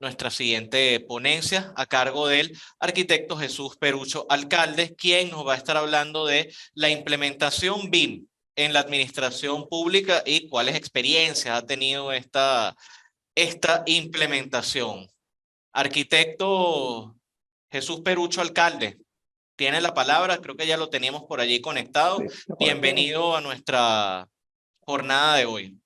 nuestra siguiente ponencia a cargo del arquitecto Jesús Perucho Alcalde, quien nos va a estar hablando de la implementación BIM en la administración pública y cuáles experiencias ha tenido esta implementación. Arquitecto Jesús Perucho Alcalde, tiene la palabra, creo que ya lo teníamos por allí conectado. Sí, está Bienvenido a nuestra jornada de hoy.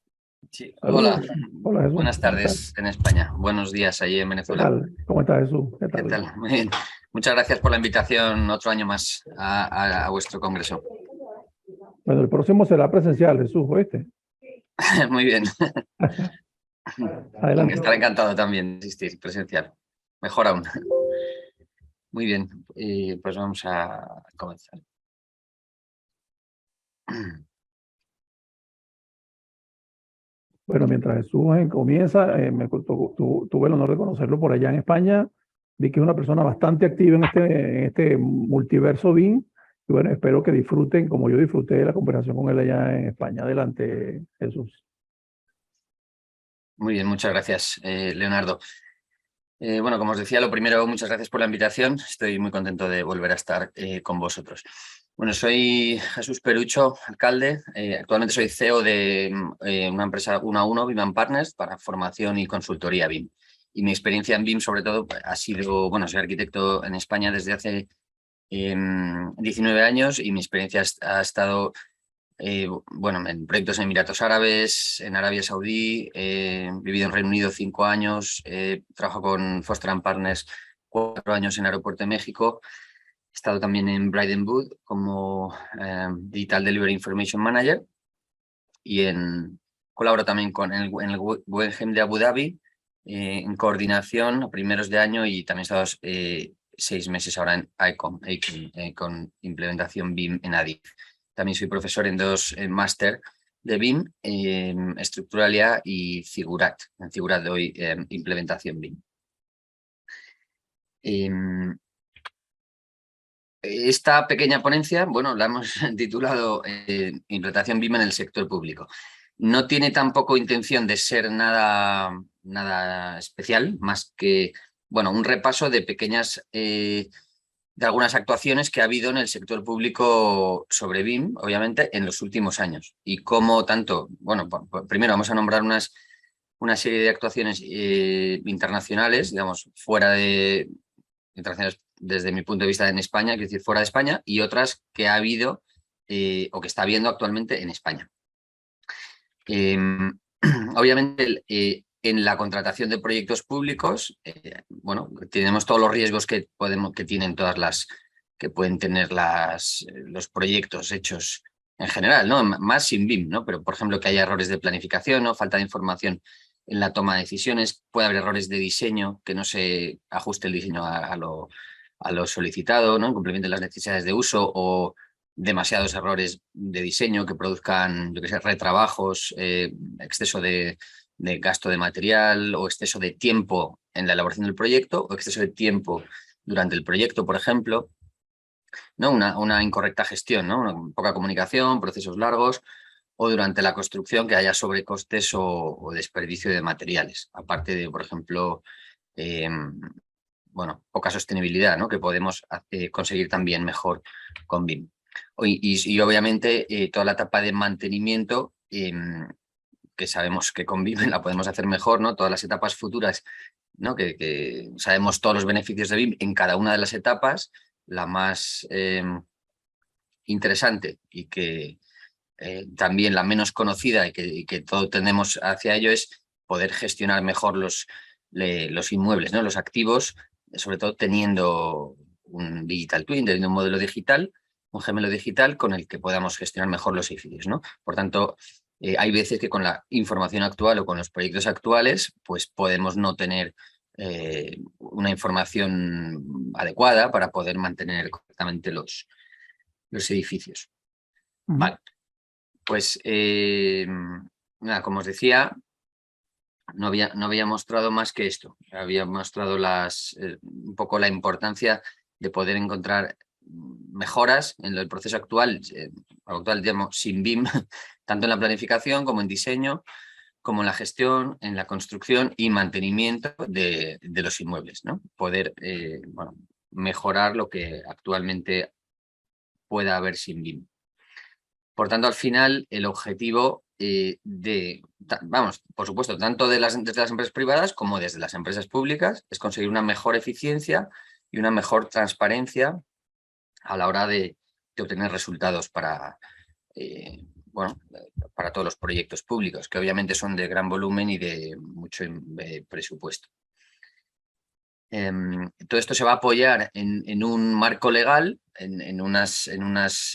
Sí. Saludos. Hola, Hola Jesús. buenas tardes en España, buenos días allí en ¿Qué Venezuela. tal? ¿Cómo estás, Jesús? ¿Qué ¿Qué tal? tal? Muy bien. Muchas gracias por la invitación otro año más a vuestro congreso. Bueno, el próximo será presencial, Jesús, ¿oíste? Muy bien. Adelante. Estaré encantado también de asistir presencial. Mejor aún. Muy bien, pues vamos a comenzar. Bueno, mientras Jesús comienza, tuve el honor de conocerlo por allá en España. Vi que es una persona bastante activa en este multiverso BIM. Y bueno, espero que disfruten como yo disfruté de la conversación con él allá en España. Adelante, Jesús. Muy bien, muchas gracias, Leonardo. Bueno, como os decía, lo primero, muchas gracias por la invitación. Estoy muy contento de volver a estar con vosotros. Bueno, soy Jesús Perucho, alcalde. Actualmente soy CEO de una empresa 1 a 1, BIM Partners, para formación y consultoría BIM. Y mi experiencia en BIM, sobre todo, ha sido, bueno, soy arquitecto en España desde hace 19 años y mi experiencia ha estado bueno, en proyectos en Emiratos Árabes, en Arabia Saudí, he vivido en Reino Unido 5 años, trabajo con Foster & Partners 4 años en Aeropuerto de México, he estado también en Bridon Wood como Digital Delivery Information Manager y colaboro también en el Guggenheim de Abu Dhabi en coordinación a primeros de año y también he estado 6 meses ahora en ICOM con implementación BIM en ADIF. También soy profesor en 2 máster de BIM, Estructuralia y Figurat. En Figurat doy implementación BIM. Esta pequeña ponencia, bueno, la hemos titulado Implementación BIM en el sector público. No tiene tampoco intención de ser nada especial, más que, bueno, un repaso de pequeñas de algunas actuaciones que ha habido en el sector público sobre BIM, obviamente, en los últimos años. Y cómo tanto, bueno, primero vamos a nombrar una serie de actuaciones internacionales, digamos, internacionales desde mi punto de vista en España, quiero decir, fuera de España, y otras que ha habido o que está habiendo actualmente en España. Obviamente, en la contratación de proyectos públicos, bueno, tenemos todos los riesgos que tienen que pueden tener los proyectos hechos en general, ¿no? Más sin BIM, ¿no? Pero, por ejemplo, que haya errores de planificación, ¿no? Falta de información en la toma de decisiones, puede haber errores de diseño, que no se ajuste el diseño a lo solicitado, ¿no? Complementen las necesidades de uso o demasiados errores de diseño que produzcan, yo que sé, retrabajos, exceso de gasto de material o exceso de tiempo en la elaboración del proyecto o exceso de tiempo durante el proyecto, por ejemplo, ¿no? Una incorrecta gestión, ¿no? Una poca comunicación, procesos largos o durante la construcción que haya sobrecostes o desperdicio de materiales, aparte de, por ejemplo, bueno, poca sostenibilidad, ¿no? Que podemos conseguir también mejor con BIM. Y obviamente toda la etapa de mantenimiento, que sabemos que con BIM la podemos hacer mejor, ¿no? Todas las etapas futuras, ¿no? Que sabemos todos los beneficios de BIM en cada una de las etapas, la más interesante y que también la menos conocida y que todo tendemos hacia ello es poder gestionar mejor los inmuebles, ¿no? Los activos, sobre todo teniendo un digital twin, teniendo un modelo digital, un gemelo digital con el que podamos gestionar mejor los edificios, ¿no? Por tanto, hay veces que con la información actual o con los proyectos actuales, pues podemos no tener una información adecuada para poder mantener correctamente los edificios. Vale. Pues, nada, como os decía, no había mostrado más que esto. Había mostrado un poco la importancia de poder encontrar mejoras en el proceso actual, digamos, sin BIM, tanto en la planificación como en diseño, como en la gestión, en la construcción y mantenimiento de los inmuebles, ¿no? Poder bueno, mejorar lo que actualmente pueda haber sin BIM. Por tanto, al final, el objetivo vamos, por supuesto, tanto desde las empresas privadas como desde las empresas públicas, es conseguir una mejor eficiencia y una mejor transparencia a la hora de obtener resultados para, bueno, para todos los proyectos públicos, que obviamente son de gran volumen y de mucho presupuesto. Todo esto se va a apoyar en un marco legal, en unos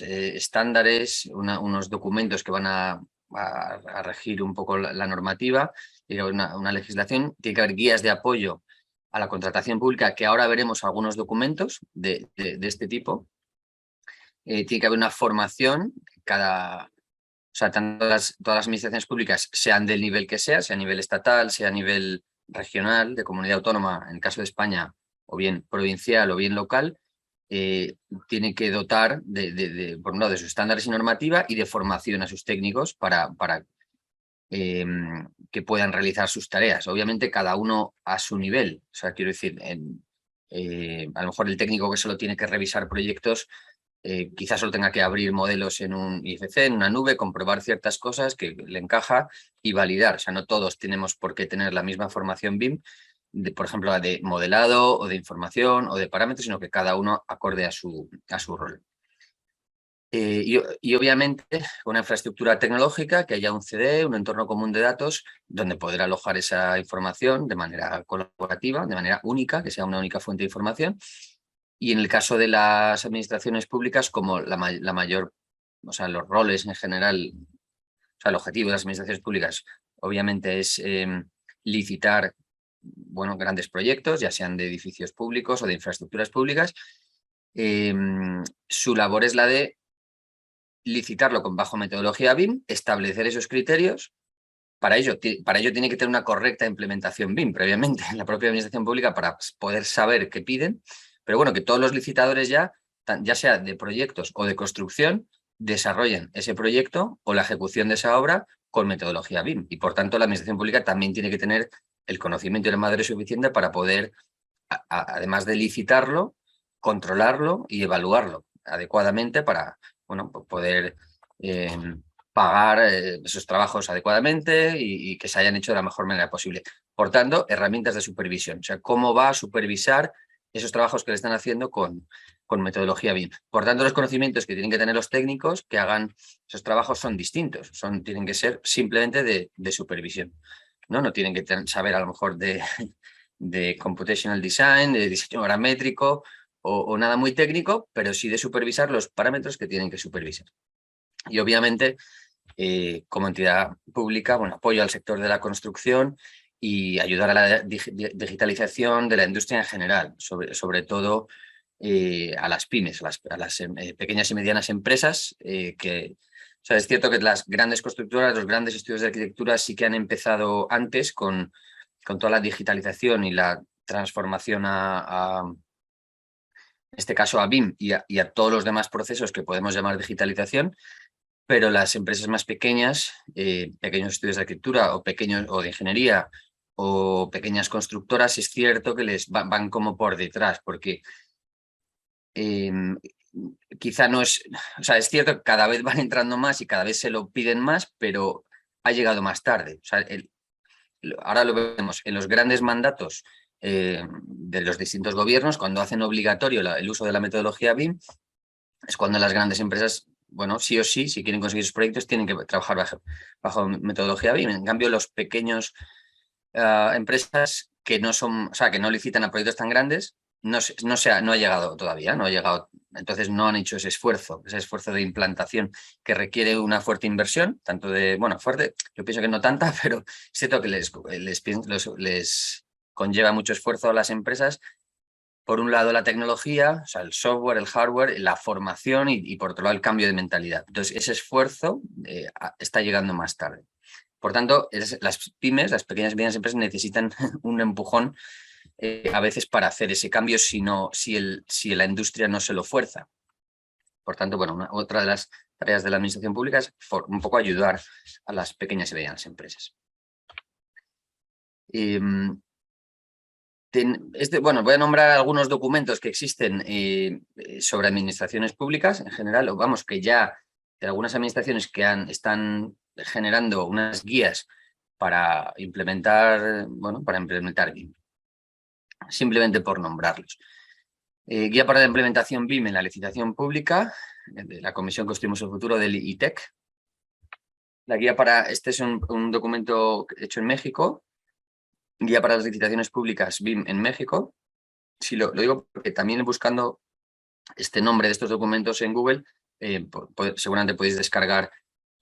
estándares, unos documentos que van a regir un poco la normativa, una legislación. Tiene que haber guías de apoyo a la contratación pública, que ahora veremos algunos documentos de este tipo. Tiene que haber una formación, o sea, todas las administraciones públicas, sean del nivel que sea a nivel estatal, sea a nivel regional, de comunidad autónoma, en el caso de España, o bien provincial o bien local, tiene que dotar por un lado, de sus estándares y normativa y de formación a sus técnicos para que puedan realizar sus tareas. Obviamente cada uno a su nivel. O sea, quiero decir, a lo mejor el técnico que solo tiene que revisar proyectos quizás solo tenga que abrir modelos en un IFC, en una nube, comprobar ciertas cosas que le encaja y validar. O sea, no todos tenemos por qué tener la misma formación BIM, por ejemplo, de modelado o de información o de parámetros, sino que cada uno acorde a su rol. Y obviamente una infraestructura tecnológica, que haya un CD, un entorno común de datos, donde poder alojar esa información de manera colaborativa, de manera única, que sea una única fuente de información. Y en el caso de las administraciones públicas, como la mayor, o sea, los roles en general, o sea, el objetivo de las administraciones públicas obviamente es licitar, bueno, grandes proyectos, ya sean de edificios públicos o de infraestructuras públicas. Su labor es la de licitarlo bajo metodología BIM, establecer esos criterios. Para ello tiene que tener una correcta implementación BIM previamente en la propia administración pública para poder saber qué piden. Pero bueno, que todos los licitadores ya sea de proyectos o de construcción, desarrollen ese proyecto o la ejecución de esa obra con metodología BIM. Y por tanto, la administración pública también tiene que tener el conocimiento y la madurez suficiente para poder, además de licitarlo, controlarlo y evaluarlo adecuadamente para, bueno, poder pagar esos trabajos adecuadamente y que se hayan hecho de la mejor manera posible. Por tanto, herramientas de supervisión. O sea, cómo va a supervisar esos trabajos que le están haciendo con metodología BIM. Por tanto, los conocimientos que tienen que tener los técnicos que hagan esos trabajos son distintos. Tienen que ser simplemente de supervisión. No tienen que saber a lo mejor de computational design, de diseño paramétrico o nada muy técnico, pero sí de supervisar los parámetros que tienen que supervisar. Y obviamente, como entidad pública, bueno, apoyo al sector de la construcción y ayudar a la digitalización de la industria en general, sobre todo a las pymes, a las pequeñas y medianas empresas, o sea, es cierto que las grandes constructoras, los grandes estudios de arquitectura sí que han empezado antes con toda la digitalización y la transformación en este caso a BIM y a todos los demás procesos que podemos llamar digitalización, pero las empresas más pequeñas, pequeños estudios de arquitectura o de ingeniería o pequeñas constructoras, es cierto que les van como por detrás, porque quizá no es, o sea, es cierto que cada vez van entrando más y cada vez se lo piden más, pero ha llegado más tarde. O sea, ahora lo vemos en los grandes mandatos de los distintos gobiernos, cuando hacen obligatorio el uso de la metodología BIM, es cuando las grandes empresas, bueno, sí o sí, si quieren conseguir sus proyectos, tienen que trabajar bajo metodología BIM. En cambio, los pequeños empresas que no son, o sea, que no licitan a proyectos tan grandes, no ha llegado todavía, no ha llegado. Entonces no han hecho ese esfuerzo de implantación que requiere una fuerte inversión, tanto fuerte, yo pienso que no tanta, pero es cierto que les conlleva mucho esfuerzo a las empresas. Por un lado la tecnología, o sea, el software, el hardware, la formación y por otro lado el cambio de mentalidad. Entonces ese esfuerzo está llegando más tarde. Por tanto, las pymes, las pequeñas y medianas empresas necesitan un empujón a veces para hacer ese cambio si la industria no se lo fuerza. Por tanto, bueno, otra de las tareas de la administración pública es un poco ayudar a las pequeñas y medianas empresas. Bueno, voy a nombrar algunos documentos que existen sobre administraciones públicas en general, o vamos, que ya de algunas administraciones que están generando unas guías para implementar, bueno, para implementar BIM, simplemente por nombrarlos. Guía para la implementación BIM en la licitación pública, de la Comisión Construimos el Futuro del ITEC. La guía este es un documento hecho en México, Guía para las licitaciones públicas BIM en México. Sí, lo digo porque también buscando este nombre de estos documentos en Google, seguramente podéis descargar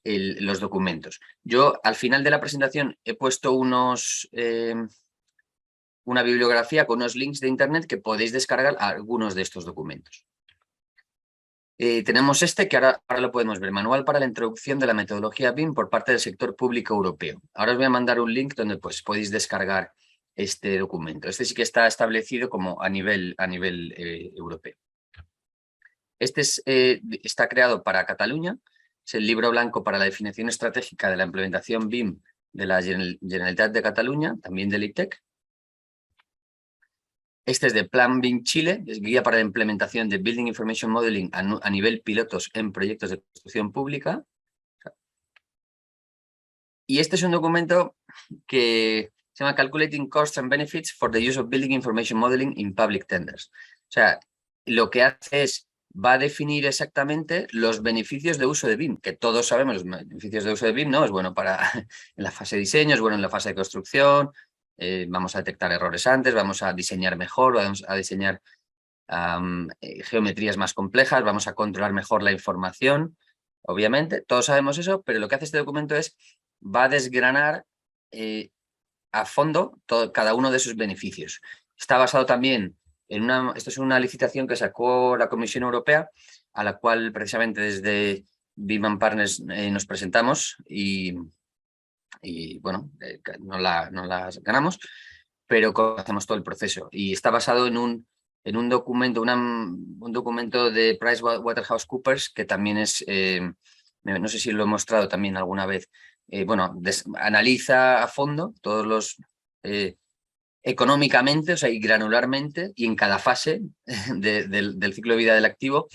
los documentos. Yo al final de la presentación he puesto una bibliografía con unos links de internet que podéis descargar algunos de estos documentos. Tenemos que ahora lo podemos ver, Manual para la introducción de la metodología BIM por parte del sector público europeo. Ahora os voy a mandar un link donde pues, podéis descargar este documento. Este sí que está establecido como a nivel europeo. Está creado para Cataluña, es el libro blanco para la definición estratégica de la implementación BIM de la Generalitat de Cataluña, también del ITEC. Este es de Plan BIM Chile, es guía para la implementación de Building Information Modeling a nivel pilotos en proyectos de construcción pública. Y este es un documento que se llama Calculating Costs and Benefits for the Use of Building Information Modeling in Public Tenders. O sea, lo que hace es, va a definir exactamente los beneficios de uso de BIM, que todos sabemos los beneficios de uso de BIM, ¿no? Es bueno para en la fase de diseño, es bueno en la fase de construcción, vamos a detectar errores antes, vamos a diseñar mejor, vamos a diseñar geometrías más complejas, vamos a controlar mejor la información, obviamente, todos sabemos eso, pero lo que hace este documento es, va a desgranar a fondo cada uno de sus beneficios. Está basado también en esto es una licitación que sacó la Comisión Europea, a la cual precisamente desde BIM Partners nos presentamos y bueno, no las ganamos, pero conocemos todo el proceso. Y está basado en un documento, un documento de PricewaterhouseCoopers, que también es, no sé si lo he mostrado también alguna vez, bueno, analiza a fondo todos los, económicamente, o sea, y granularmente, y en cada fase del ciclo de vida del activo,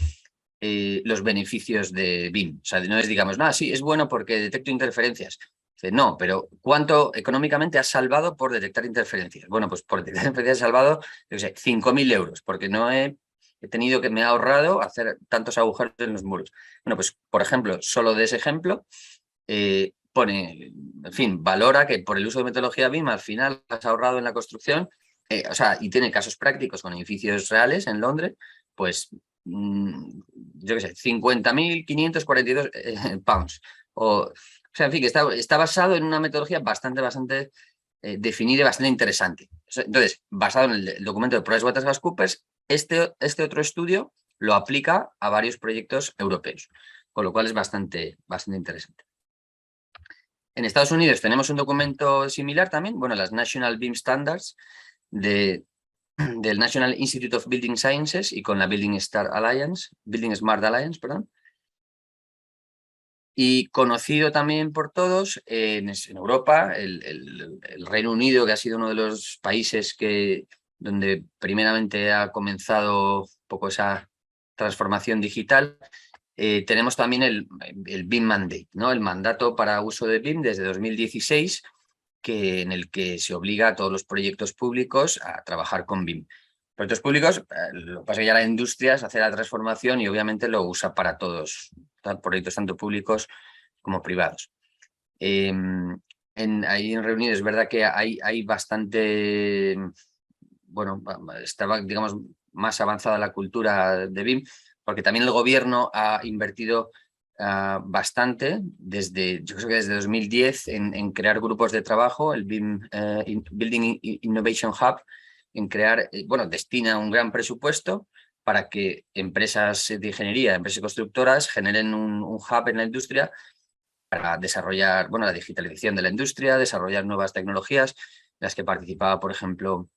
los beneficios de BIM. O sea, no es, digamos, nada, sí, es bueno porque detecto interferencias. No, pero ¿cuánto económicamente has salvado por detectar interferencias? Bueno, pues por detectar interferencias he salvado, yo sé, 5.000 euros, porque no he tenido que me ha ahorrado hacer tantos agujeros en los muros. Bueno, pues, por ejemplo, solo de ese ejemplo, pone, en fin, valora que por el uso de metodología BIM al final has ahorrado en la construcción, o sea, y tiene casos prácticos con edificios reales en Londres, pues, yo qué sé, 50.542 pounds. O sea, en fin, que está basado en una metodología bastante definida y bastante interesante. Entonces, basado en el documento de PricewaterhouseCoopers, este otro estudio lo aplica a varios proyectos europeos, con lo cual es bastante interesante. En Estados Unidos tenemos un documento similar también, bueno, las National BIM Standards del National Institute of Building Sciences y con la Building Smart Alliance, perdón. Y conocido también por todos en Europa, el Reino Unido, que ha sido uno de los países donde primeramente ha comenzado un poco esa transformación digital. Tenemos también el BIM Mandate, ¿no? El mandato para uso de BIM desde 2016, en el que se obliga a todos los proyectos públicos a trabajar con BIM. Proyectos públicos, lo que pasa es que ya la industria hace la transformación y obviamente lo usa para todos, proyectos tanto públicos como privados. Ahí en Reino Unido es verdad que hay bastante, bueno, estaba, digamos, más avanzada la cultura de BIM, porque también el gobierno ha invertido bastante, yo creo que desde 2010, en crear grupos de trabajo, el BIM Building Innovation Hub, en crear, bueno, destina un gran presupuesto para que empresas de ingeniería, empresas constructoras, generen un hub en la industria para desarrollar, bueno, la digitalización de la industria, desarrollar nuevas tecnologías, en las que participaba, por ejemplo,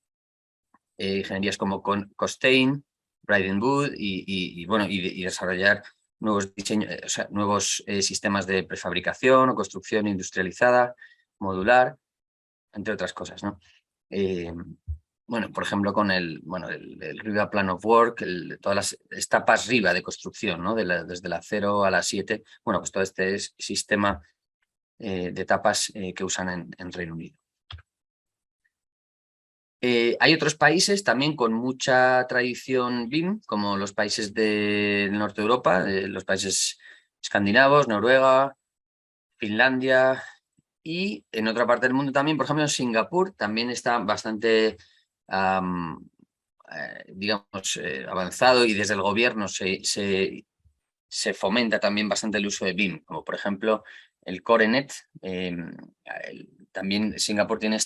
ingenierías como Costain, Bryden Wood y desarrollar nuevos diseños, o sea, nuevos sistemas de prefabricación o construcción industrializada, modular. entre otras cosas, ¿no? Bueno, por ejemplo, con el Riva Plan of Work, todas las etapas Riva de construcción, ¿no? Desde la 0 a la 7, bueno, pues todo este sistema de etapas que usan en Reino Unido. Hay otros países también con mucha tradición BIM, como los países del norte de Europa, los países escandinavos, Noruega, Finlandia, y en otra parte del mundo también, por ejemplo, en Singapur también está bastante, digamos, avanzado, y desde el gobierno se fomenta también bastante el uso de BIM, como por ejemplo el CoreNet. También Singapur tiene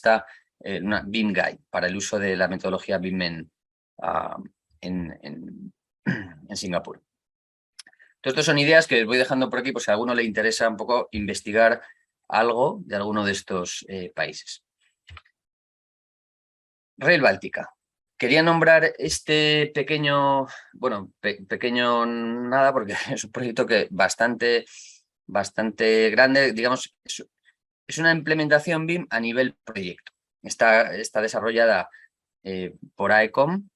una BIM Guide para el uso de la metodología BIM en Singapur. Todo esto son ideas que les voy dejando por aquí por si a alguno le interesa un poco investigar algo de alguno de estos países. Rail Báltica. Quería nombrar este pequeño, bueno, pequeño nada, porque es un proyecto que bastante grande, digamos, es una implementación BIM a nivel proyecto. Está desarrollada por AECOM.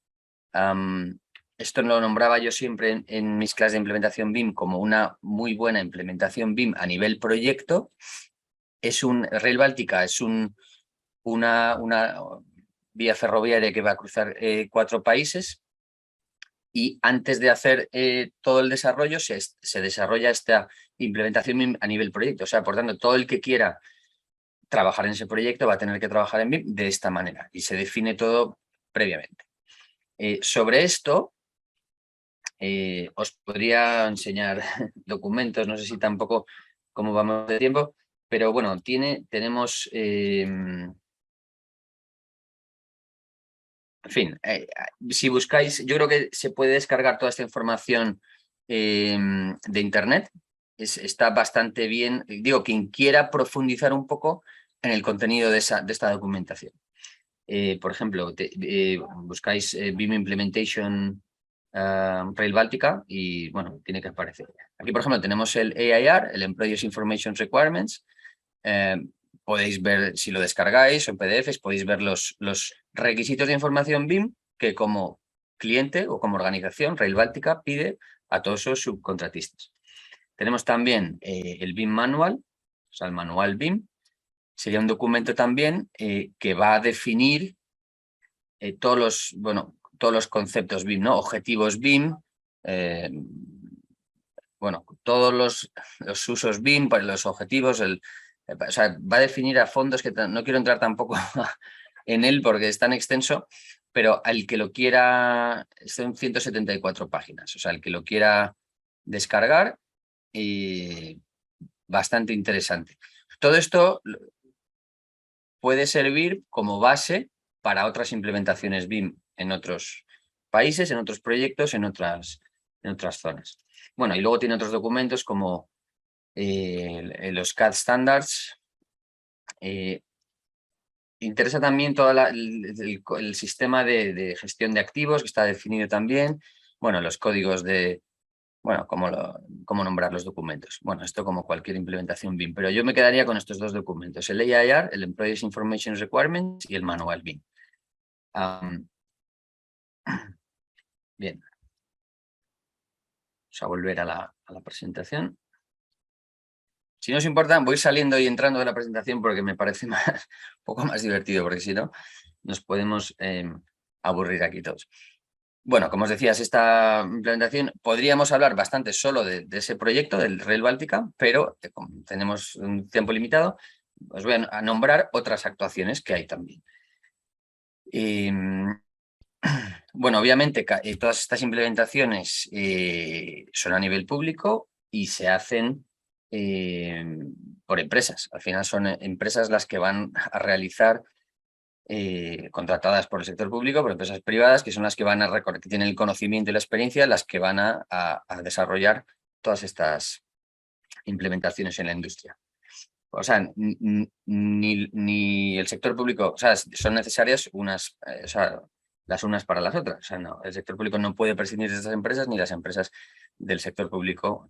Esto lo nombraba yo siempre en mis clases de implementación BIM como una muy buena implementación BIM a nivel proyecto. Rail Báltica es una vía ferroviaria que va a cruzar 4 países, y antes de hacer todo el desarrollo se desarrolla esta implementación a nivel proyecto. O sea, por tanto, todo el que quiera trabajar en ese proyecto va a tener que trabajar en BIM de esta manera, y se define todo previamente. Sobre esto os podría enseñar documentos, no sé si tampoco cómo vamos de tiempo, pero bueno, tenemos... En fin, si buscáis, yo creo que se puede descargar toda esta información de internet. Está bastante bien. Digo, quien quiera profundizar un poco en el contenido de esta documentación. Por ejemplo, buscáis BIM Implementation Rail Báltica y, bueno, tiene que aparecer. Aquí, por ejemplo, tenemos el AIR, el Employees Information Requirements. Podéis ver, si lo descargáis o en PDFs, podéis ver los requisitos de información BIM que como cliente o como organización Rail Báltica pide a todos sus subcontratistas. Tenemos también el BIM Manual, o sea, el manual BIM. Sería un documento también que va a definir todos los conceptos BIM, ¿no? Objetivos BIM, bueno, todos los usos BIM, los objetivos, o sea, va a definir a fondo. Es que no quiero entrar tampoco en él porque es tan extenso, pero al que lo quiera, son 174 páginas, o sea, el que lo quiera descargar, bastante interesante. Todo esto puede servir como base para otras implementaciones BIM en otros países, en otros proyectos, en otras zonas. Bueno, y luego tiene otros documentos como los CAD Standards. Interesa también todo el sistema de gestión de activos, que está definido también. Bueno, los códigos de, bueno, cómo nombrar los documentos. Bueno, esto como cualquier implementación BIM, pero yo me quedaría con estos 2 documentos, el AIR, el Employees Information Requirements, y el manual BIM. Bien. Vamos a volver a la presentación. Si no os importa, voy saliendo y entrando de la presentación porque me parece un poco más divertido, porque si no, nos podemos aburrir aquí todos. Bueno, como os decía, esta implementación podríamos hablar bastante solo de ese proyecto, del Rail Báltica, pero como tenemos un tiempo limitado, os voy a nombrar otras actuaciones que hay también. Bueno, obviamente todas estas implementaciones son a nivel público y se hacen por empresas. Al final son empresas las que van a realizar, contratadas por el sector público, por empresas privadas, que son las que van que tienen el conocimiento y la experiencia, las que van a desarrollar todas estas implementaciones en la industria. O sea, ni el sector público, o sea, son necesarias las unas para las otras. O sea, no, el sector público no puede prescindir de estas empresas, ni las empresas del sector público.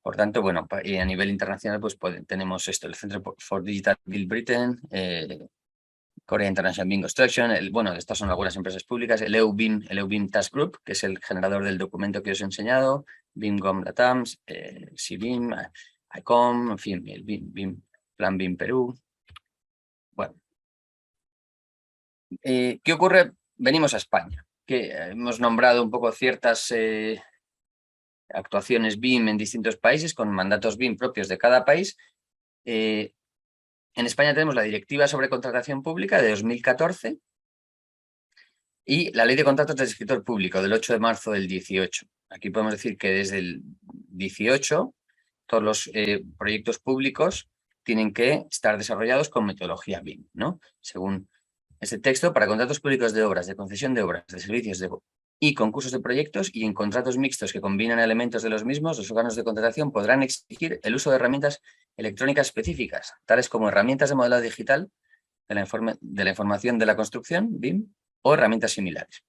Por tanto, bueno, y a nivel internacional pues tenemos esto, el Centre for Digital Great Britain, Korea International BIM Construction, bueno, estas son algunas empresas públicas, el EU BIM Task Group, que es el generador del documento que os he enseñado, BIM GOM Latams, CBIM, ICOM, en fin, el BIM, Plan BIM Perú. Bueno. ¿Qué ocurre? Venimos a España, que hemos nombrado un poco ciertas actuaciones BIM en distintos países con mandatos BIM propios de cada país. En España tenemos la Directiva sobre Contratación Pública de 2014 y la Ley de Contratos del Sector Público del 8 de marzo del 18. Aquí podemos decir que desde el 18 todos los proyectos públicos tienen que estar desarrollados con metodología BIM, ¿no? Según este texto, para contratos públicos de obras, de concesión de obras, de servicios y concursos de proyectos y en contratos mixtos que combinan elementos de los mismos, los órganos de contratación podrán exigir el uso de herramientas electrónicas específicas, tales como herramientas de modelado digital de la información de la construcción, BIM, o herramientas similares.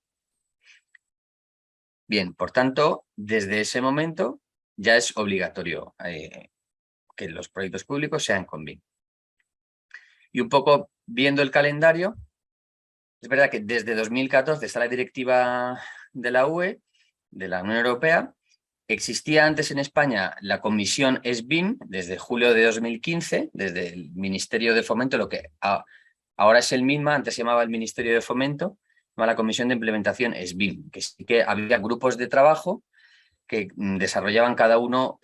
Bien, por tanto, desde ese momento ya es obligatorio que los proyectos públicos sean con BIM. Y un poco viendo el calendario, es verdad que desde 2014 está la directiva de la UE, de la Unión Europea. Existía antes en España la comisión SBIM desde julio de 2015, desde el Ministerio de Fomento, lo que ahora es el MINMA, antes se llamaba el Ministerio de Fomento, la Comisión de Implementación SBIM, que sí que había grupos de trabajo que desarrollaban cada uno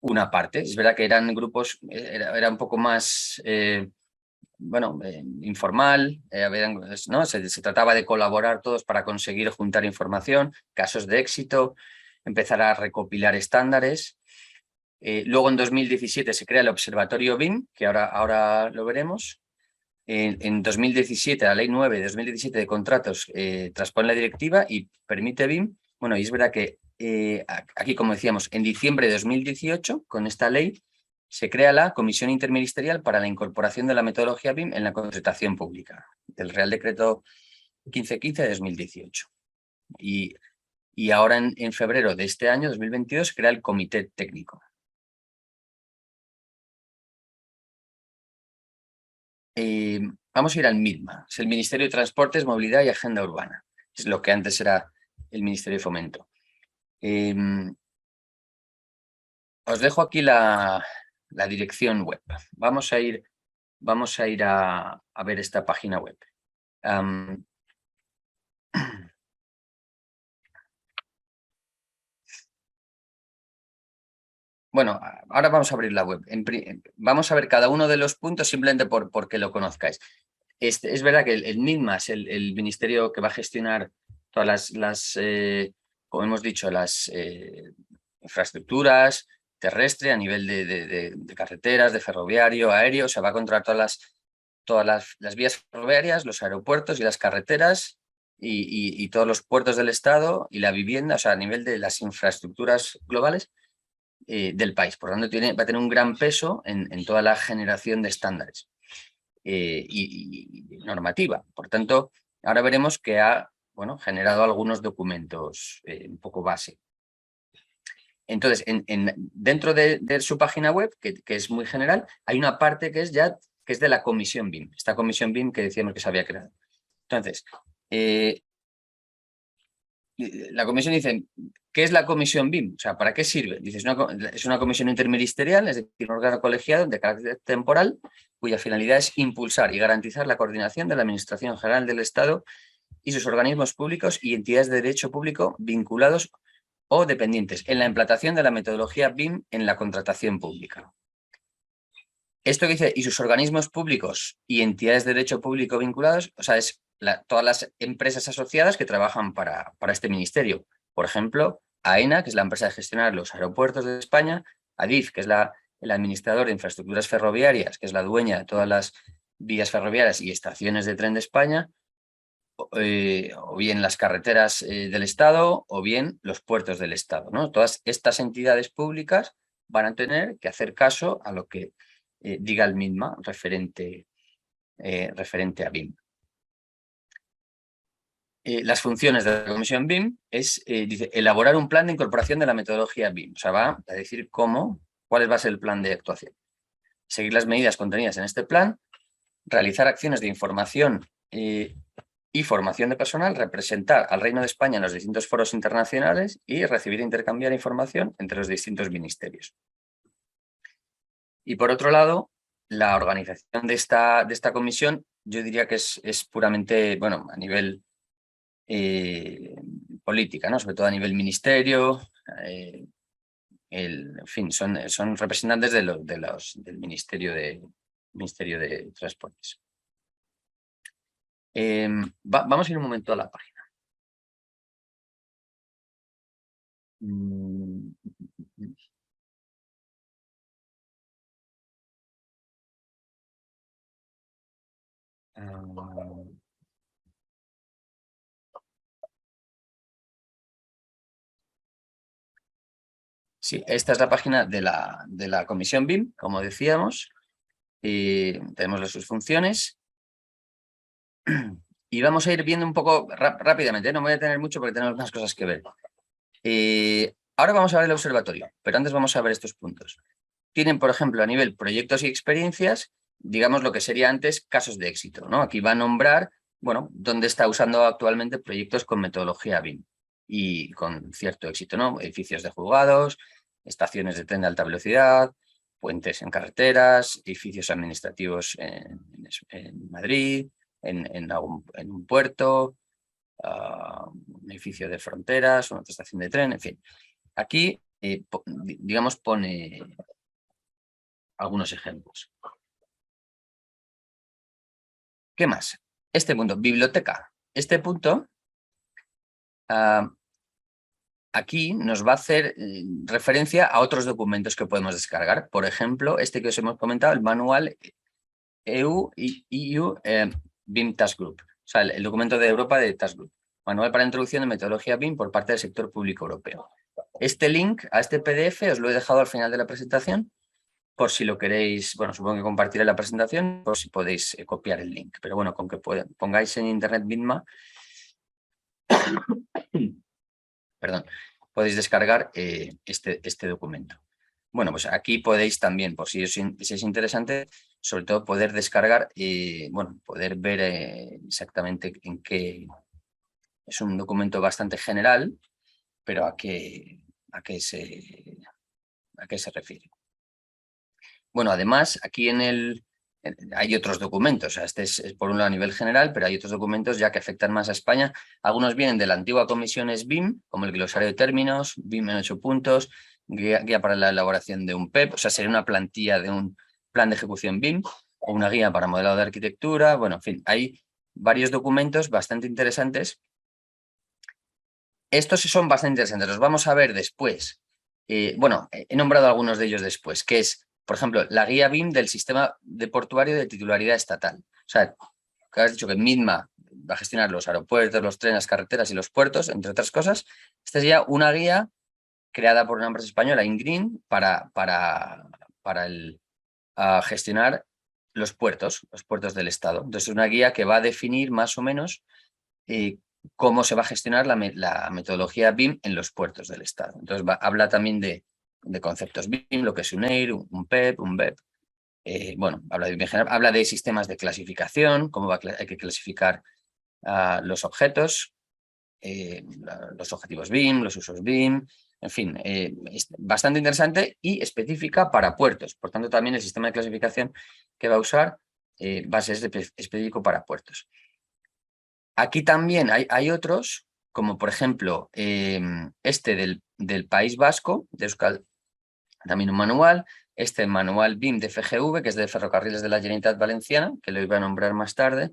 una parte. Es verdad que eran grupos, era un poco más... informal, ¿no? Se trataba de colaborar todos para conseguir juntar información, casos de éxito, empezar a recopilar estándares. Luego en 2017 se crea el Observatorio BIM, que ahora lo veremos. En 2017, la Ley 9 de 2017 de contratos transpone la directiva y permite BIM. Bueno, y es verdad que aquí, como decíamos, en diciembre de 2018, con esta ley, se crea la Comisión Interministerial para la Incorporación de la Metodología BIM en la Contratación Pública, del Real Decreto 1515 de 2018. Y ahora en febrero de este año, 2022, se crea el Comité Técnico. Vamos a ir al MIDMA, es el Ministerio de Transportes, Movilidad y Agenda Urbana. Es lo que antes era el Ministerio de Fomento. Os dejo aquí la dirección web. Vamos a ir a ver esta página web. Bueno, ahora vamos a abrir la web. Vamos a ver cada uno de los puntos simplemente porque lo conozcáis. Es verdad que el MINMA es el ministerio que va a gestionar todas como hemos dicho, las infraestructuras terrestres a nivel de carreteras, de ferroviario, aéreo. Se va a controlar todas las vías ferroviarias, los aeropuertos y las carreteras y todos los puertos del Estado y la vivienda, o sea, a nivel de las infraestructuras globales del país. Por lo tanto, va a tener un gran peso en toda la generación de estándares y normativa. Por tanto, ahora veremos que ha generado algunos documentos un poco base. Entonces, dentro de su página web, que es muy general, hay una parte que es de la comisión BIM, esta comisión BIM que decíamos que se había creado. Entonces, la comisión dice, ¿qué es la comisión BIM? O sea, ¿para qué sirve? Dice, es una comisión interministerial, es decir, un órgano colegiado de carácter temporal, cuya finalidad es impulsar y garantizar la coordinación de la Administración General del Estado y sus organismos públicos y entidades de derecho público vinculados o dependientes en la implantación de la metodología BIM en la contratación pública. Esto que dice, y sus organismos públicos y entidades de derecho público vinculados, o sea, es todas las empresas asociadas que trabajan para este ministerio. Por ejemplo, AENA, que es la empresa de gestionar los aeropuertos de España, ADIF, que es el administrador de infraestructuras ferroviarias, que es la dueña de todas las vías ferroviarias y estaciones de tren de España, o bien las carreteras del Estado, o bien los puertos del Estado, ¿no? Todas estas entidades públicas van a tener que hacer caso a lo que diga el MINMA referente a BIM. Las funciones de la comisión BIM dice, elaborar un plan de incorporación de la metodología BIM. O sea, va a decir cuál va a ser el plan de actuación. Seguir las medidas contenidas en este plan, realizar acciones de información y formación de personal, representar al Reino de España en los distintos foros internacionales y recibir e intercambiar información entre los distintos ministerios. Y por otro lado, la organización de esta comisión, yo diría que es puramente, bueno, a nivel política, ¿no? Sobre todo a nivel ministerio, en fin, son representantes del Ministerio de Transportes. Vamos a ir un momento a la página. Sí, esta es la página de la Comisión BIM, como decíamos. Tenemos sus funciones. Y vamos a ir viendo un poco rápidamente, no me voy a tener mucho porque tenemos más cosas que ver. Ahora vamos a ver el observatorio, pero antes vamos a ver estos puntos. Tienen, por ejemplo, a nivel proyectos y experiencias, digamos lo que sería antes casos de éxito, ¿no? Aquí va a nombrar, bueno, dónde está usando actualmente proyectos con metodología BIM y con cierto éxito, ¿no? Edificios de juzgados, estaciones de tren de alta velocidad, puentes en carreteras, edificios administrativos en Madrid, en un puerto, un edificio de fronteras, una estación de tren, en fin. Aquí, digamos, pone algunos ejemplos. ¿Qué más? Este punto, biblioteca. Este punto, aquí nos va a hacer referencia a otros documentos que podemos descargar. Por ejemplo, este que os hemos comentado, el manual EU BIM Task Group. O sea, el documento de Europa de Task Group. Manual para introducción de metodología BIM por parte del sector público europeo. Este link a este PDF os lo he dejado al final de la presentación, por si lo queréis, bueno, supongo que compartiré la presentación, por si podéis copiar el link. Pero bueno, con que pongáis en internet BIMMA, perdón, podéis descargar este documento. Bueno, pues aquí podéis también, por si es interesante, sobre todo poder descargar, bueno, poder ver exactamente en qué. Es un documento bastante general, pero a qué se refiere. Bueno, además, aquí hay otros documentos. O sea, este es por un lado a nivel general, pero hay otros documentos ya que afectan más a España. Algunos vienen de la antigua comisión BIM, como el glosario de términos, BIM en 8 puntos, guía para la elaboración de un PEP, o sea, sería una plantilla de un plan de ejecución BIM, o una guía para modelado de arquitectura. Bueno, en fin, hay varios documentos bastante interesantes. Estos son bastante interesantes, los vamos a ver después. Bueno, he nombrado algunos de ellos después, que es, por ejemplo, la guía BIM del sistema de portuario de titularidad estatal. O sea, que has dicho que MIDMA va a gestionar los aeropuertos, los trenes, las carreteras y los puertos, entre otras cosas. Esta sería una guía creada por una empresa española, Ingreen, para gestionar los puertos del Estado. Entonces, es una guía que va a definir más o menos cómo se va a gestionar la metodología BIM en los puertos del Estado. Entonces, habla también de conceptos BIM, lo que es un EIR, un PEP, un BEP. Bueno, habla de sistemas de clasificación, cómo hay que clasificar los objetos, los objetivos BIM, los usos BIM, en fin, es bastante interesante y específica para puertos. Por tanto, también el sistema de clasificación que va a usar va a ser específico para puertos. Aquí también hay otros, como por ejemplo este del País Vasco, de Euskal, también un manual, este manual BIM de FGV, que es de Ferrocarriles de la Generalitat Valenciana, que lo iba a nombrar más tarde,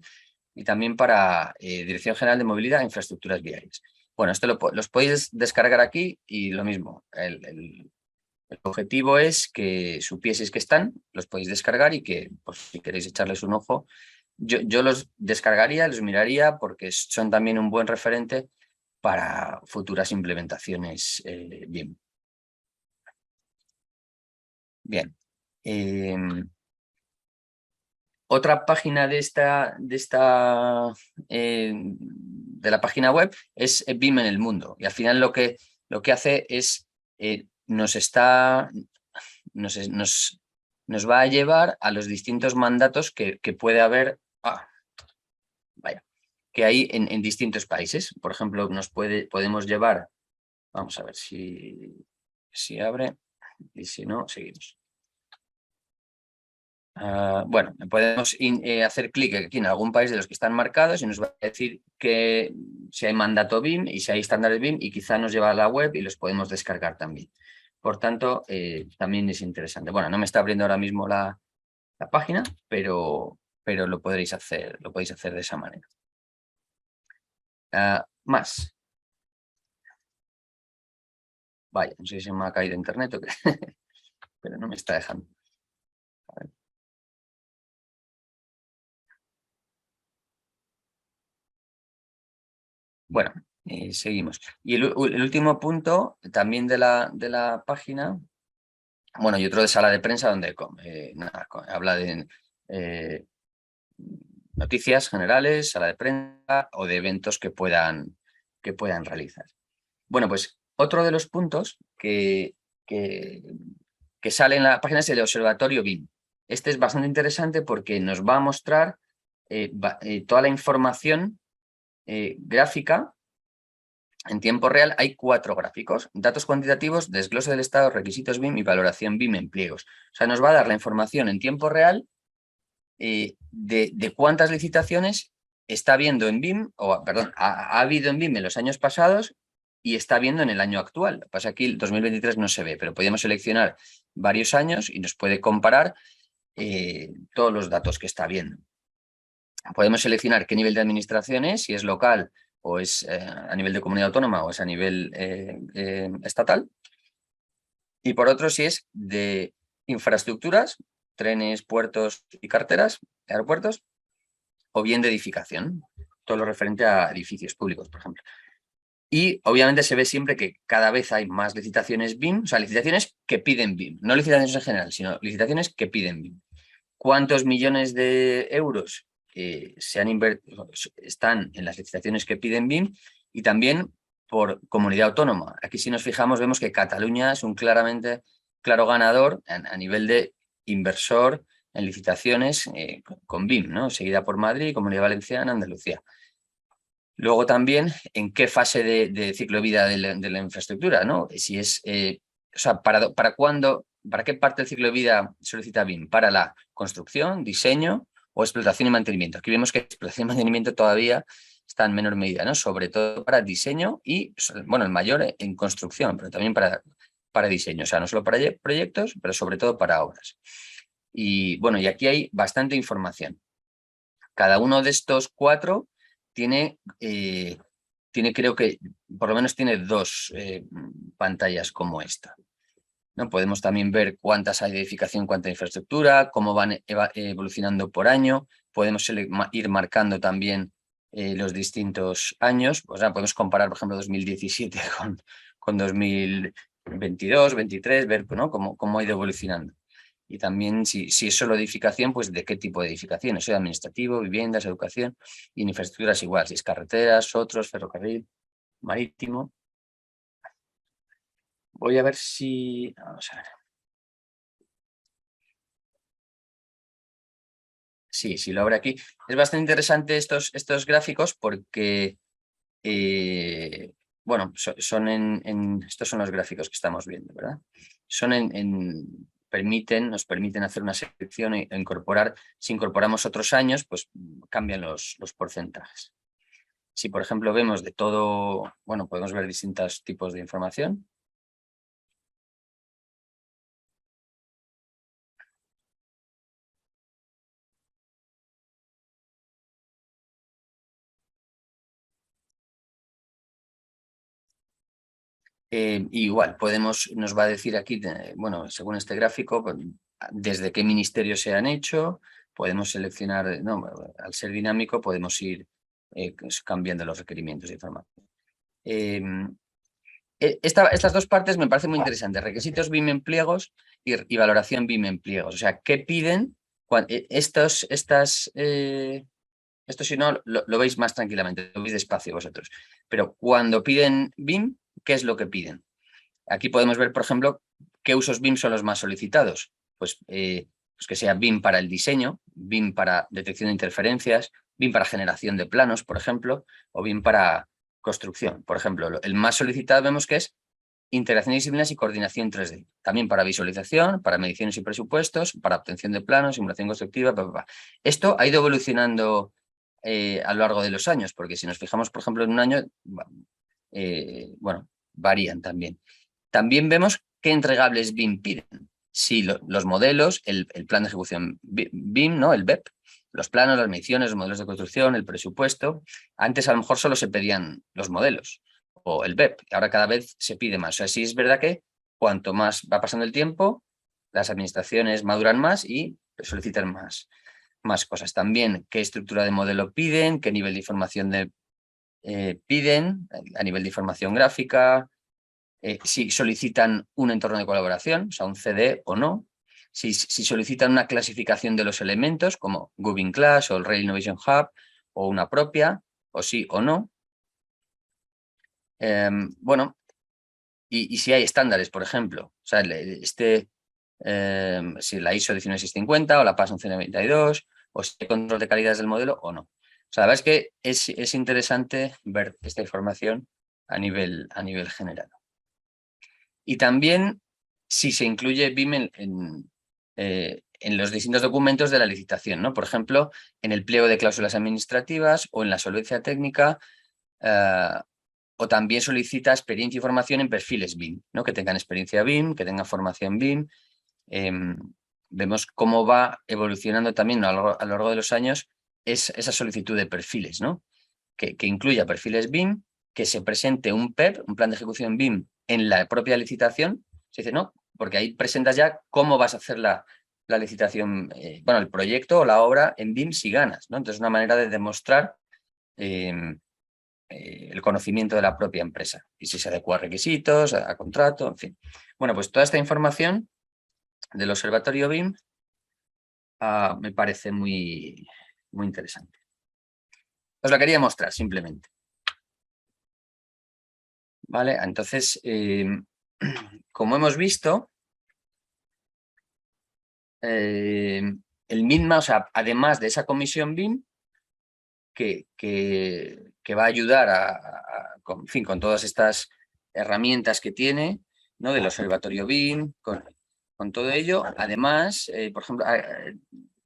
y también para Dirección General de Movilidad e Infraestructuras Viarias. Bueno, esto los podéis descargar aquí y lo mismo, el objetivo es que supieseis que están, los podéis descargar y que, pues, si queréis echarles un ojo, yo los descargaría, los miraría porque son también un buen referente para futuras implementaciones BIM. Bien. Otra página de la página web es BIM en el mundo. Y al final lo que hace es nos nos va a llevar a los distintos mandatos que puede haber, que hay en distintos países. Por ejemplo, podemos llevar, vamos a ver si abre, y si no, seguimos. Bueno, podemos hacer clic aquí en algún país de los que están marcados y nos va a decir que si hay mandato BIM y si hay estándares BIM, y quizá nos lleva a la web y los podemos descargar también. Por tanto, también es interesante. Bueno, no me está abriendo ahora mismo la página, pero lo podéis hacer de esa manera. Más. Vaya, no sé si se me ha caído internet o qué, pero no me está dejando. A ver. Bueno, seguimos. Y el último punto también de la página, bueno, y otro de sala de prensa donde habla de noticias generales, sala de prensa o de eventos que puedan realizar. Bueno, pues otro de los puntos que sale en la página es el observatorio BIM. Este es bastante interesante porque nos va a mostrar toda la información gráfica en tiempo real. Hay 4 gráficos: datos cuantitativos, desglose del estado, requisitos BIM y valoración BIM en pliegos. O sea, nos va a dar la información en tiempo real de cuántas licitaciones está habiendo en BIM, ha habido en BIM en los años pasados y está habiendo en el año actual. Lo que pasa es que el 2023 no se ve, pero podemos seleccionar varios años y nos puede comparar todos los datos que está viendo. Podemos seleccionar qué nivel de administración es, si es local o es a nivel de comunidad autónoma o es a nivel estatal. Y por otro, si es de infraestructuras, trenes, puertos y carreteras, aeropuertos, o bien de edificación, todo lo referente a edificios públicos, por ejemplo. Y obviamente se ve siempre que cada vez hay más licitaciones BIM, o sea, licitaciones que piden BIM, no licitaciones en general, sino licitaciones que piden BIM. ¿Cuántos millones de euros están en las licitaciones que piden BIM? Y también por comunidad autónoma. Aquí, si nos fijamos, vemos que Cataluña es un claro ganador a nivel de inversor en licitaciones con BIM, ¿no? Seguida por Madrid, Comunidad Valenciana, Andalucía. Luego también en qué fase de ciclo de vida de la infraestructura, ¿no? Si es, o sea, ¿para qué parte del ciclo de vida solicita BIM? ¿Para la construcción, diseño o explotación y mantenimiento? Aquí vemos que explotación y mantenimiento todavía está en menor medida, ¿no? Sobre todo para diseño y, bueno, el mayor en construcción, pero también para diseño. O sea, no solo para proyectos, pero sobre todo para obras. Y bueno, y aquí hay bastante información. Cada uno de estos 4 tiene, creo que, por lo menos tiene 2 pantallas como esta, ¿no? Podemos también ver cuántas hay de edificación, cuánta infraestructura, cómo van evolucionando por año. Podemos ir marcando también los distintos años. O sea, podemos comparar, por ejemplo, 2017 con 2022, 2023, ver, ¿no?, cómo ha ido evolucionando. Y también, si es solo edificación, pues de qué tipo de edificación. Eso de administrativo, viviendas, educación, y en infraestructuras igual, si es carreteras, otros, ferrocarril, marítimo. Voy a ver si... Vamos a ver. Sí, lo abre aquí. Es bastante interesante estos gráficos porque, bueno, estos son los gráficos que estamos viendo, ¿verdad? Nos permiten hacer una selección e incorporar. Si incorporamos otros años, pues cambian los porcentajes. Si, por ejemplo, vemos de todo, bueno, podemos ver distintos tipos de información. Igual, nos va a decir aquí, bueno, según este gráfico, desde qué ministerios se han hecho. Podemos seleccionar, no, al ser dinámico podemos ir cambiando los requerimientos de información. Estas 2 partes me parecen muy interesantes: requisitos BIM en pliegos y valoración BIM en pliegos. O sea, ¿qué piden? Esto, si no, lo veis más tranquilamente, lo veis despacio vosotros. Pero cuando piden BIM, ¿qué es lo que piden? Aquí podemos ver, por ejemplo, qué usos BIM son los más solicitados. pues que sea BIM para el diseño, BIM para detección de interferencias, BIM para generación de planos, por ejemplo, o BIM para construcción. Por ejemplo, el más solicitado vemos que es integración de disciplinas y coordinación 3D. También para visualización, para mediciones y presupuestos, para obtención de planos, simulación constructiva, bla, bla, bla. Esto ha ido evolucionando a lo largo de los años, porque si nos fijamos, por ejemplo, en un año, bueno, varían también. También vemos qué entregables BIM piden. Si los modelos, el plan de ejecución BIM, ¿no? El BEP, los planos, las mediciones, los modelos de construcción, el presupuesto. Antes a lo mejor solo se pedían los modelos o el BEP, ahora cada vez se pide más. O sea, sí es verdad que cuanto más va pasando el tiempo, las administraciones maduran más y solicitan más cosas. También qué estructura de modelo piden, qué nivel de información piden, a nivel de información gráfica, si solicitan un entorno de colaboración, o sea, un CD o no, si solicitan una clasificación de los elementos como Gubin Class o el Rail Innovation Hub o una propia, o sí o no. Bueno, y si hay estándares, por ejemplo, o sea, si la ISO 19650 o la PAS 1192, o si hay control de calidad del modelo o no. O sea, la verdad es que es interesante ver esta información a nivel general. Y también si se incluye BIM en los distintos documentos de la licitación, ¿no? Por ejemplo, en el pliego de cláusulas administrativas o en la solvencia técnica, o también solicita experiencia y formación en perfiles BIM, ¿no? Que tengan experiencia BIM, que tengan formación BIM. Vemos cómo va evolucionando también a lo largo de los años esa solicitud de perfiles, ¿no? Que incluya perfiles BIM, que se presente un PEP, un plan de ejecución BIM, en la propia licitación. Se dice, no, porque ahí presentas ya cómo vas a hacer la licitación, bueno, el proyecto o la obra en BIM si ganas, ¿no? Entonces es una manera de demostrar el conocimiento de la propia empresa y si se adecua a requisitos, a contrato, en fin. Bueno, pues toda esta información del observatorio BIM me parece muy interesante. Os la quería mostrar simplemente. Vale, entonces, como hemos visto, el MINMA, o sea, además de esa comisión BIM, que va a ayudar en fin, con todas estas herramientas que tiene, ¿no? Del observatorio BIM, con todo ello, además, por ejemplo,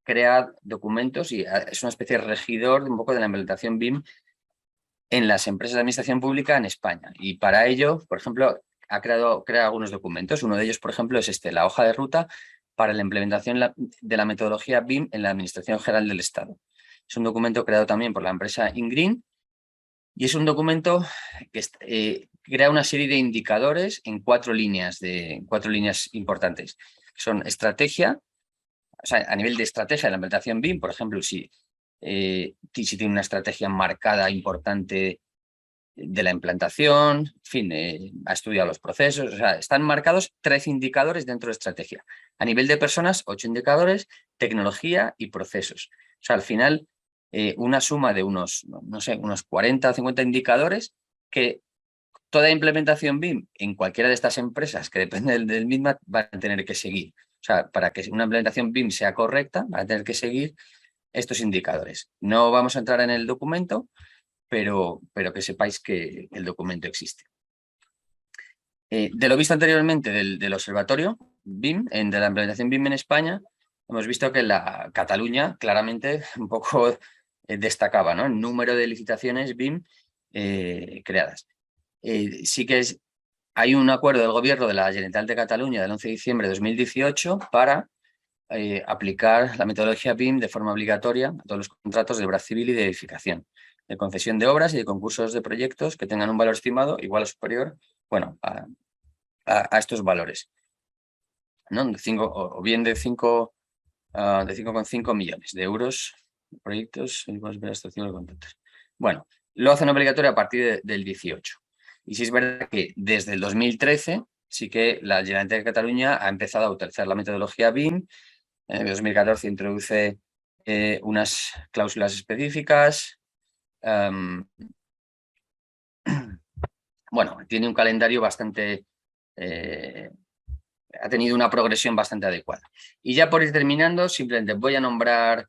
crea documentos y es una especie de regidor un poco de la implementación BIM en las empresas de administración pública en España. Y para ello, por ejemplo, crea algunos documentos. Uno de ellos, por ejemplo, es la hoja de ruta para la implementación de la metodología BIM en la Administración General del Estado. Es un documento creado también por la empresa Ingreen y es un documento que crea una serie de indicadores en cuatro líneas importantes. Son estrategia, o sea, a nivel de estrategia de la implementación BIM, por ejemplo, si tiene una estrategia marcada, importante de la implantación, en fin, ha estudiado los procesos, o sea, están marcados 13 indicadores dentro de estrategia. A nivel de personas, 8 indicadores, tecnología y procesos. O sea, al final, una suma de unos, no sé, unos 40 o 50 indicadores que toda implementación BIM en cualquiera de estas empresas que depende del misma van a tener que seguir. O sea, para que una implementación BIM sea correcta, van a tener que seguir estos indicadores. No vamos a entrar en el documento, pero que sepáis que el documento existe. De lo visto anteriormente del observatorio BIM, de la implementación BIM en España, hemos visto que la Cataluña claramente un poco destacaba, ¿no? El número de licitaciones BIM creadas. Sí que hay un acuerdo del gobierno de la Generalitat de Cataluña del 11 de diciembre de 2018 para aplicar la metodología BIM de forma obligatoria a todos los contratos de obra civil y de edificación, de concesión de obras y de concursos de proyectos que tengan un valor estimado igual o superior, bueno, a estos valores, ¿no? O bien de 5,5 millones de euros, proyectos, contratos. Bueno, lo hacen obligatorio a partir del 18. Y sí es verdad que desde el 2013 sí que la Generalitat de Cataluña ha empezado a utilizar la metodología BIM. En 2014 introduce unas cláusulas específicas. Bueno, tiene un calendario bastante ha tenido una progresión bastante adecuada. Y ya por ir terminando, simplemente voy a nombrar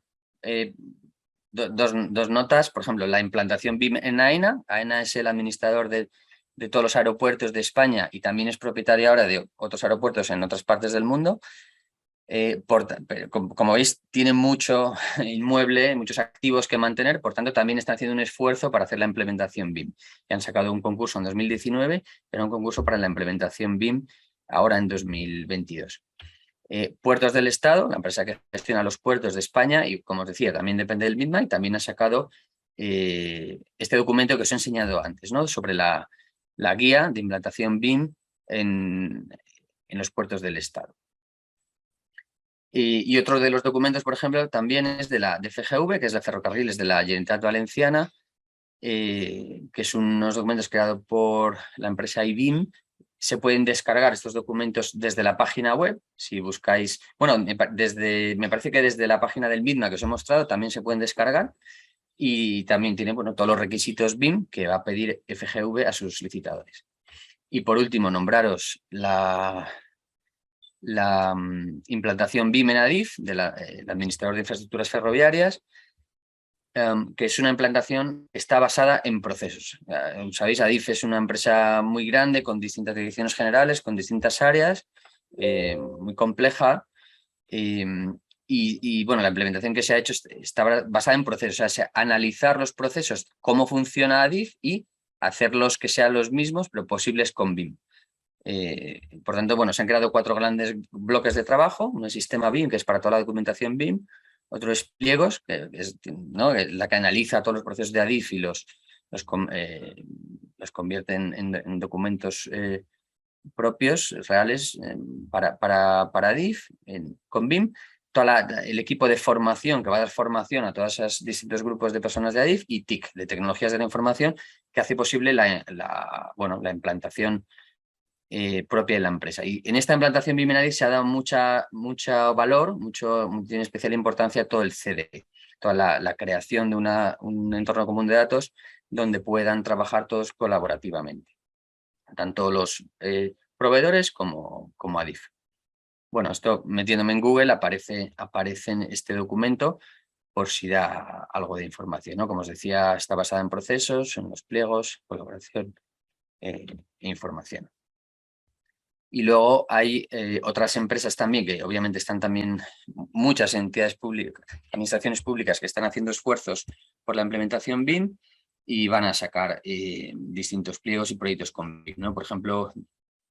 dos notas. Por ejemplo, la implantación BIM en AENA. AENA es el administrador de todos los aeropuertos de España y también es propietario ahora de otros aeropuertos en otras partes del mundo. Como veis, tiene mucho inmueble, muchos activos que mantener, por tanto también están haciendo un esfuerzo para hacer la implementación BIM. Y han sacado un concurso en 2019, pero un concurso para la implementación BIM ahora en 2022. Puertos del Estado, la empresa que gestiona los puertos de España, y como os decía, también depende del MITMA, y también ha sacado este documento que os he enseñado antes, ¿no? Sobre la guía de implantación BIM en los puertos del Estado. Y otro de los documentos, por ejemplo, también es de la FGV, que es la Ferrocarriles de la Generalitat Valenciana, que es unos documentos creados por la empresa IBIM. Se pueden descargar estos documentos desde la página web. Si buscáis, bueno, me parece que desde la página del MITMA que os he mostrado también se pueden descargar. Y también tiene, bueno, todos los requisitos BIM que va a pedir FGV a sus licitadores. Y por último, nombraros la implantación BIM en ADIF, del Administrador de Infraestructuras Ferroviarias, que es una implantación que está basada en procesos. Sabéis, ADIF es una empresa muy grande, con distintas direcciones generales, con distintas áreas, muy compleja, y bueno, la implementación que se ha hecho está basada en procesos, o sea, analizar los procesos, cómo funciona ADIF y hacerlos que sean los mismos, pero posibles con BIM. Por tanto, bueno, se han creado 4 grandes bloques de trabajo. Uno es sistema BIM, que es para toda la documentación BIM. Otro es pliegos, que es, ¿no?, la que analiza todos los procesos de ADIF y los convierte en documentos propios, reales, para ADIF, con BIM. El equipo de formación, que va a dar formación a todos esos distintos grupos de personas de ADIF, y TIC, de Tecnologías de la Información, que hace posible la implantación propia de la empresa. Y en esta implantación BIM en ADIF se ha dado mucho valor, tiene especial importancia todo el CDE, toda la creación de un entorno común de datos donde puedan trabajar todos colaborativamente, tanto los proveedores como ADIF. Bueno, esto metiéndome en Google aparece en este documento por si da algo de información, ¿no? Como os decía, está basada en procesos, en los pliegos, colaboración e información. Y luego hay otras empresas también, que obviamente están también muchas entidades públicas, administraciones públicas que están haciendo esfuerzos por la implementación BIM y van a sacar distintos pliegos y proyectos con BIM, ¿no? Por ejemplo,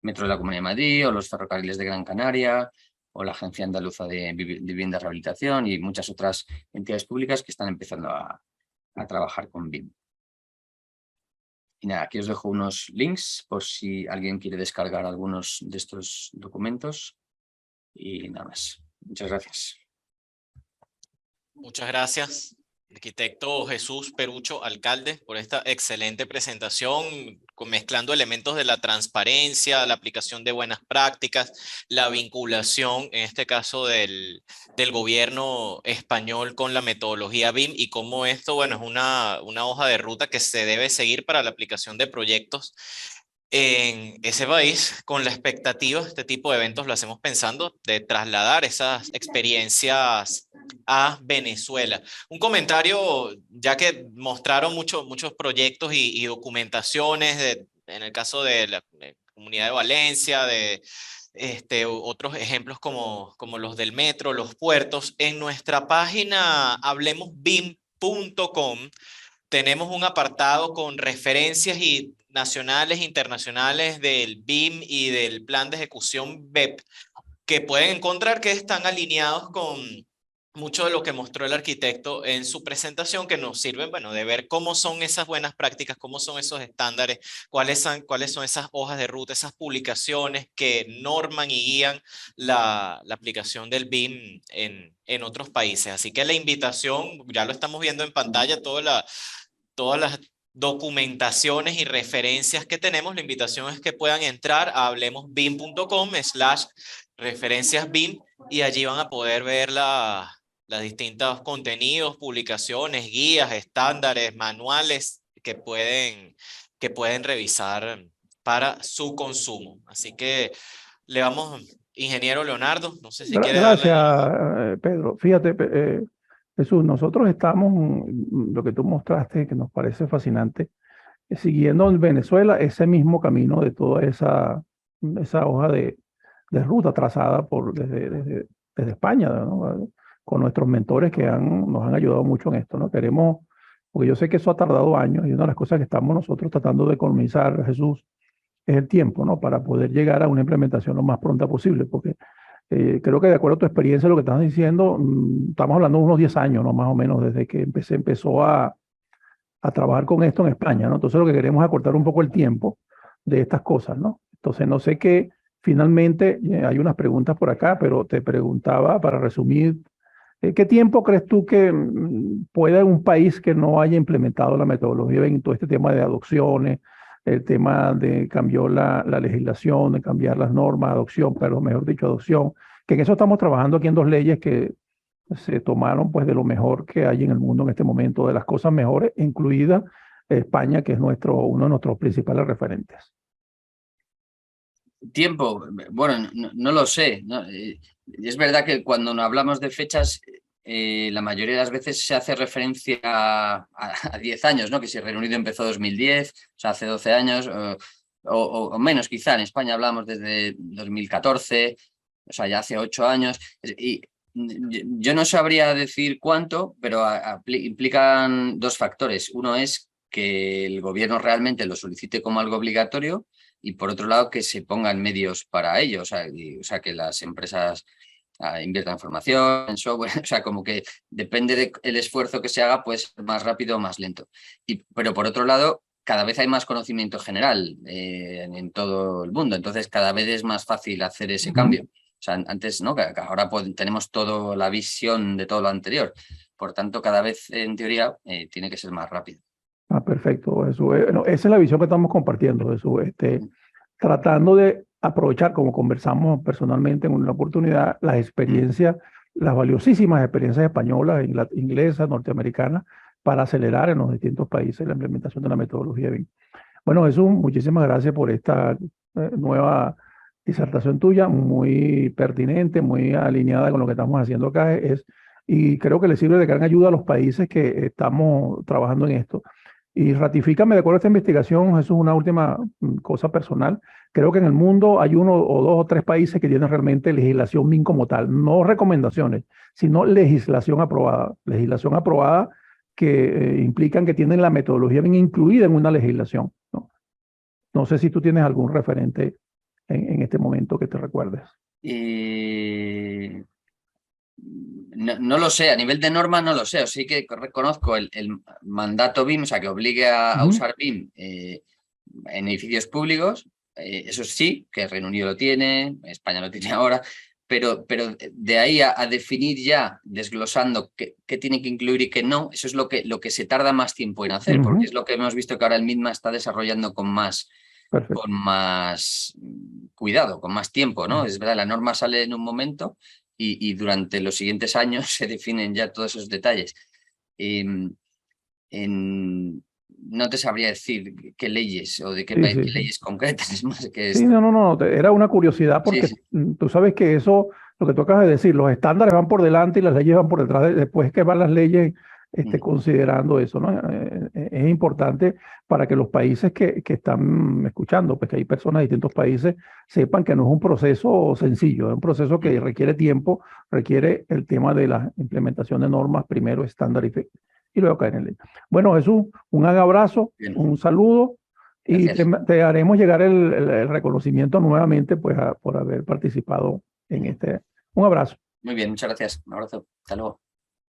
Metro de la Comunidad de Madrid o los Ferrocarriles de Gran Canaria o la Agencia Andaluza de Vivienda y Rehabilitación y muchas otras entidades públicas que están empezando a trabajar con BIM. Y nada, aquí os dejo unos links por si alguien quiere descargar algunos de estos documentos. Y nada más. Muchas gracias. Muchas gracias, arquitecto Jesús Perucho, alcalde, por esta excelente presentación, mezclando elementos de la transparencia, la aplicación de buenas prácticas, la vinculación, en este caso del gobierno español con la metodología BIM y cómo esto, bueno, es una hoja de ruta que se debe seguir para la aplicación de proyectos en ese país, con la expectativa. Este tipo de eventos lo hacemos pensando de trasladar esas experiencias a Venezuela. Un comentario, ya que mostraron muchos proyectos y documentaciones, en el caso de la Comunidad de Valencia, de otros ejemplos como los del metro, los puertos. En nuestra página hablemosbim.com tenemos un apartado con referencias nacionales e internacionales del BIM y del plan de ejecución BEP, que pueden encontrar que están alineados con mucho de lo que mostró el arquitecto en su presentación, que nos sirven, bueno, de ver cómo son esas buenas prácticas, cómo son esos estándares, cuáles son esas hojas de ruta, esas publicaciones que norman y guían la aplicación del BIM en otros países. Así que la invitación, ya lo estamos viendo en pantalla, todas las documentaciones y referencias que tenemos. La invitación es que puedan entrar a hablemosbim.com/referencias BIM y allí van a poder ver las distintos contenidos, publicaciones, guías, estándares, manuales que pueden revisar para su consumo. Así que le vamos Ingeniero Leonardo, no sé si quiere darle... Gracias, Pedro. Fíjate, Jesús, nosotros estamos, lo que tú mostraste, que nos parece fascinante, siguiendo en Venezuela ese mismo camino de toda esa hoja de ruta trazada desde España, ¿no? Con nuestros mentores que nos han ayudado mucho en esto, ¿no? Queremos, porque yo sé que eso ha tardado años y una de las cosas que estamos nosotros tratando de economizar, Jesús, es el tiempo, ¿no? Para poder llegar a una implementación lo más pronta posible, porque creo que de acuerdo a tu experiencia, lo que estás diciendo, estamos hablando de unos 10 años, ¿no? Más o menos, desde que empezó a trabajar con esto en España, ¿no? Entonces lo que queremos es acortar un poco el tiempo de estas cosas, ¿no? Entonces no sé qué, finalmente, hay unas preguntas por acá, pero te preguntaba, para resumir, ¿qué tiempo crees tú que puede un país que no haya implementado la metodología en todo este tema de adopciones, el tema de cambiar la legislación, de cambiar las normas, adopción, pero mejor dicho, adopción, que en eso estamos trabajando aquí en 2 leyes que se tomaron pues de lo mejor que hay en el mundo en este momento, de las cosas mejores, incluida España, que es uno de nuestros principales referentes? Tiempo, bueno, no lo sé, ¿no? Es verdad que cuando hablamos de fechas, la mayoría de las veces se hace referencia a 10 años, ¿no? Que si el Reino Unido empezó 2010, o sea, hace 12 años, o menos quizá. En España hablamos desde 2014, o sea, ya hace 8 años. Y yo no sabría decir cuánto, pero implican 2 factores. Uno es que el gobierno realmente lo solicite como algo obligatorio, y por otro lado que se pongan medios para ello, o sea que las empresas inviertan en formación, en software, o sea, como que depende del esfuerzo que se haga, pues más rápido o más lento. Pero por otro lado, cada vez hay más conocimiento general en todo el mundo, entonces cada vez es más fácil hacer ese cambio. O sea, antes, ¿no? Que ahora tenemos toda la visión de todo lo anterior. Por tanto, cada vez, en teoría, tiene que ser más rápido. Perfecto, Jesús. No, esa es la visión que estamos compartiendo, Jesús. Tratando de aprovechar, como conversamos personalmente en una oportunidad, las experiencias, las valiosísimas experiencias españolas, inglesas, norteamericanas, para acelerar en los distintos países la implementación de la metodología BIM. Bueno, Jesús, muchísimas gracias por esta nueva disertación tuya, muy pertinente, muy alineada con lo que estamos haciendo acá, y creo que le sirve de gran ayuda a los países que estamos trabajando en esto. Y ratifícame, de acuerdo a esta investigación, eso es una última cosa personal, creo que en el mundo hay 1 o 2 o 3 países que tienen realmente legislación BIM como tal, no recomendaciones, sino legislación aprobada que implican que tienen la metodología BIM incluida en una legislación, ¿no? No sé si tú tienes algún referente en este momento que te recuerdes. No lo sé, a nivel de norma no lo sé. Sí que reconozco el mandato BIM, o sea, que obligue a usar BIM en edificios públicos. Eso sí, que el Reino Unido lo tiene, España lo tiene ahora, pero de ahí a definir ya, desglosando qué tiene que incluir y qué no, eso es lo que se tarda más tiempo en hacer, porque es lo que hemos visto que ahora el MITMA está desarrollando con más cuidado, con más tiempo, ¿no? Es verdad, la norma sale en un momento y durante los siguientes años se definen ya todos esos detalles. No te sabría decir qué leyes o de qué leyes concretas. Es más que sí, no, era una curiosidad porque tú sabes que eso, lo que tú acabas de decir, los estándares van por delante y las leyes van por detrás, después que van las leyes considerando eso, ¿no? Es importante para que los países que están escuchando, pues que hay personas de distintos países, sepan que no es un proceso sencillo, es un proceso que requiere tiempo, requiere el tema de la implementación de normas, primero estándar y luego caer en ley. Bueno, Jesús, un gran abrazo, un saludo, y te haremos llegar el reconocimiento nuevamente pues, por haber participado en este. Un abrazo. Muy bien, muchas gracias. Un abrazo. Hasta luego.